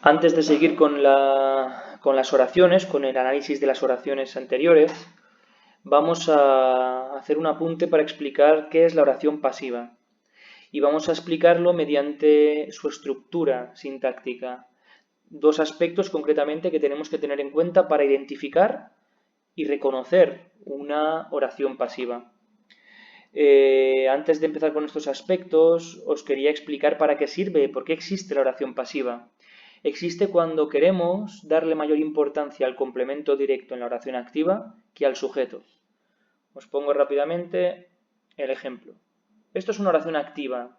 Antes de seguir con las oraciones, con el análisis de las oraciones anteriores, vamos a hacer un apunte para explicar qué es la oración pasiva. Y vamos a explicarlo mediante su estructura sintáctica. Dos aspectos concretamente que tenemos que tener en cuenta para identificar y reconocer una oración pasiva. Antes de empezar con estos aspectos, os quería explicar para qué sirve, por qué existe la oración pasiva. Existe cuando queremos darle mayor importancia al complemento directo en la oración activa que al sujeto. Os pongo rápidamente el ejemplo. Esto es una oración activa.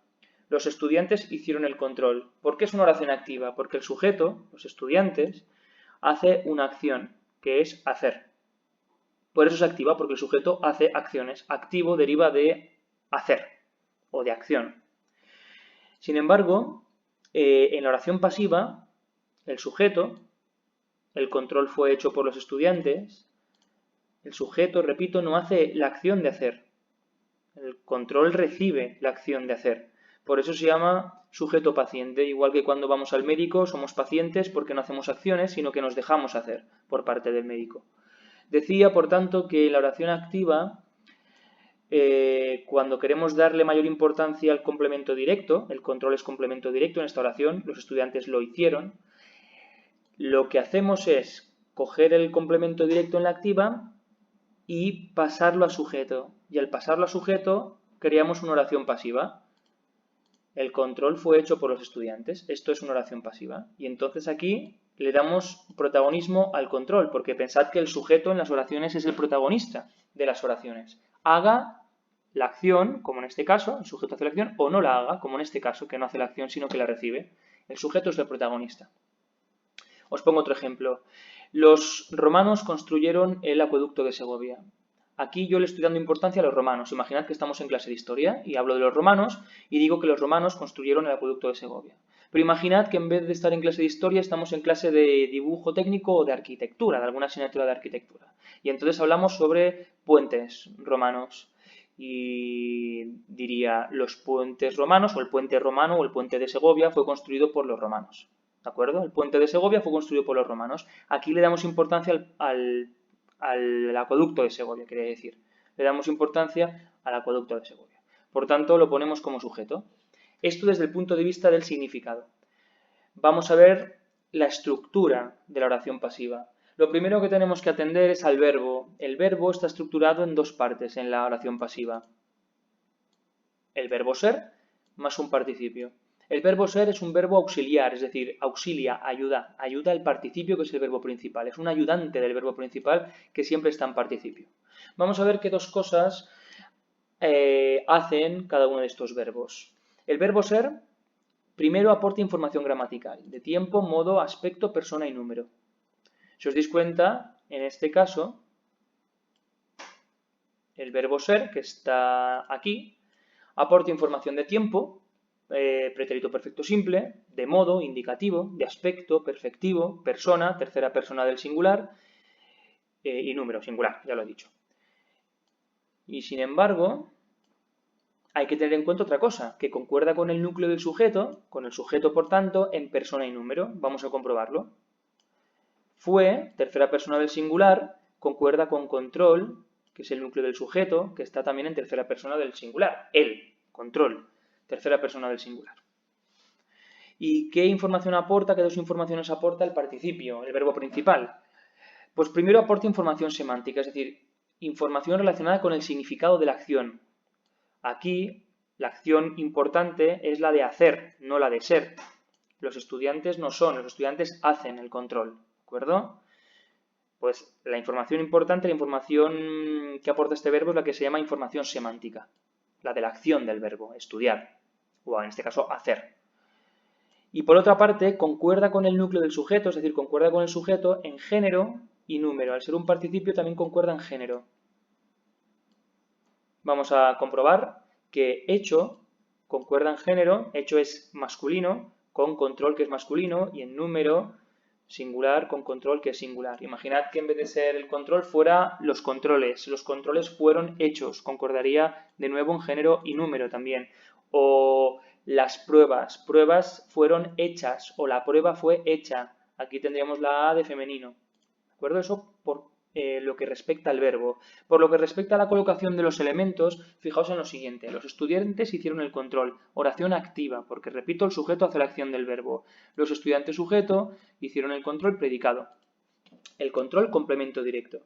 Los estudiantes hicieron el control. ¿Por qué es una oración activa? Porque el sujeto, los estudiantes, hace una acción, que es hacer. Por eso es activa, porque el sujeto hace acciones. Activo deriva de hacer o de acción. Sin embargo, en la oración pasiva, el sujeto, el control fue hecho por los estudiantes, el sujeto, repito, no hace la acción de hacer. El control recibe la acción de hacer. Por eso se llama sujeto paciente, igual que cuando vamos al médico somos pacientes porque no hacemos acciones, sino que nos dejamos hacer por parte del médico. Decía, por tanto, que la oración activa, cuando queremos darle mayor importancia al complemento directo, el control es complemento directo en esta oración, los estudiantes lo hicieron, lo que hacemos es coger el complemento directo en la activa y pasarlo a sujeto. Y al pasarlo a sujeto, creamos una oración pasiva. El control fue hecho por los estudiantes. Esto es una oración pasiva. Y entonces aquí le damos protagonismo al control, porque pensad que el sujeto en las oraciones es el protagonista de las oraciones. Haga la acción, como en este caso, el sujeto hace la acción, o no la haga, como en este caso, que no hace la acción, sino que la recibe. El sujeto es el protagonista. Os pongo otro ejemplo. Los romanos construyeron el acueducto de Segovia. Aquí yo le estoy dando importancia a los romanos. Imaginad que estamos en clase de historia y hablo de los romanos y digo que los romanos construyeron el acueducto de Segovia. Pero imaginad que en vez de estar en clase de historia estamos en clase de dibujo técnico o de arquitectura, de alguna asignatura de arquitectura. Y entonces hablamos sobre puentes romanos. Y diría, los puentes romanos o el puente romano o el puente de Segovia fue construido por los romanos. ¿De acuerdo? El puente de Segovia fue construido por los romanos. Aquí le damos importancia al acueducto de Segovia, quería decir. Le damos importancia al acueducto de Segovia. Por tanto, lo ponemos como sujeto. Esto desde el punto de vista del significado. Vamos a ver la estructura de la oración pasiva. Lo primero que tenemos que atender es al verbo. El verbo está estructurado en dos partes en la oración pasiva. El verbo ser más un participio. El verbo ser es un verbo auxiliar, es decir, auxilia, ayuda. Ayuda al participio que es el verbo principal. Es un ayudante del verbo principal que siempre está en participio. Vamos a ver qué dos cosas hacen cada uno de estos verbos. El verbo ser primero aporta información gramatical de tiempo, modo, aspecto, persona y número. Si os dais cuenta, en este caso, el verbo ser, que está aquí, aporta información de tiempo, pretérito perfecto simple, de modo, indicativo, de aspecto, perfectivo, persona, tercera persona del singular y número, singular, ya lo he dicho. Y sin embargo, hay que tener en cuenta otra cosa, que concuerda con el núcleo del sujeto, con el sujeto por tanto, en persona y número. Vamos a comprobarlo. Fue, tercera persona del singular, concuerda con control, que es el núcleo del sujeto, que está también en tercera persona del singular. El, control, tercera persona del singular. ¿Y qué información aporta? ¿Qué dos informaciones aporta el participio, el verbo principal? Pues primero aporta información semántica, es decir, información relacionada con el significado de la acción. Aquí, la acción importante es la de hacer, no la de ser. Los estudiantes no son, los estudiantes hacen el control, ¿de acuerdo? Pues la información importante, la información que aporta este verbo es la que se llama información semántica, la de la acción del verbo, estudiar, o en este caso hacer. Y por otra parte, concuerda con el núcleo del sujeto, es decir, concuerda con el sujeto en género y número. Al ser un participio también concuerda en género. Vamos a comprobar que hecho concuerda en género, hecho es masculino, con control que es masculino, y en número singular con control que es singular. Imaginad que en vez de ser el control fuera los controles fueron hechos, concordaría de nuevo en género y número también. O Las pruebas. Pruebas fueron hechas o la prueba fue hecha. Aquí tendríamos la A de femenino. ¿De acuerdo? Eso por lo que respecta al verbo. Por lo que respecta a la colocación de los elementos, fijaos en lo siguiente. Los estudiantes hicieron el control. Oración activa, porque repito, el sujeto hace la acción del verbo. Los estudiantes sujeto hicieron el control predicado. El control complemento directo.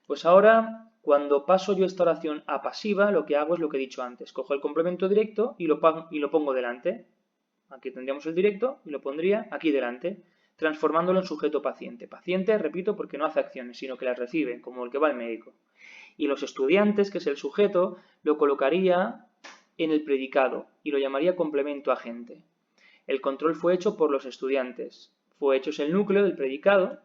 Pues ahora, cuando paso yo esta oración a pasiva, lo que hago es lo que he dicho antes. Cojo el complemento directo y lo pongo delante. Aquí tendríamos el directo y lo pondría aquí delante, transformándolo en sujeto paciente. Paciente, repito, porque no hace acciones, sino que las recibe, como el que va al médico. Y los estudiantes, que es el sujeto, lo colocaría en el predicado y lo llamaría complemento agente. El control fue hecho por los estudiantes. Fue hecho es el núcleo del predicado,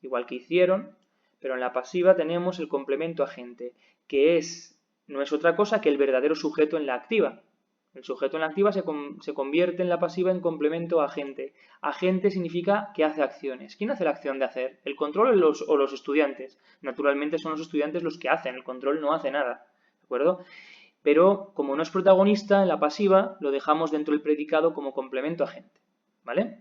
igual que hicieron, pero en la pasiva tenemos el complemento agente, que no es otra cosa que el verdadero sujeto en la activa. El sujeto en la activa se convierte en la pasiva en complemento agente. Agente significa que hace acciones. ¿Quién hace la acción de hacer? ¿El control o los estudiantes? Naturalmente son los estudiantes los que hacen, el control no hace nada. ¿De acuerdo? Pero como no es protagonista, en la pasiva lo dejamos dentro del predicado como complemento agente. ¿Vale?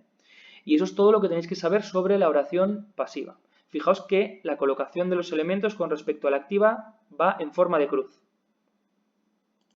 Y eso es todo lo que tenéis que saber sobre la oración pasiva. Fijaos que la colocación de los elementos con respecto a la activa va en forma de cruz.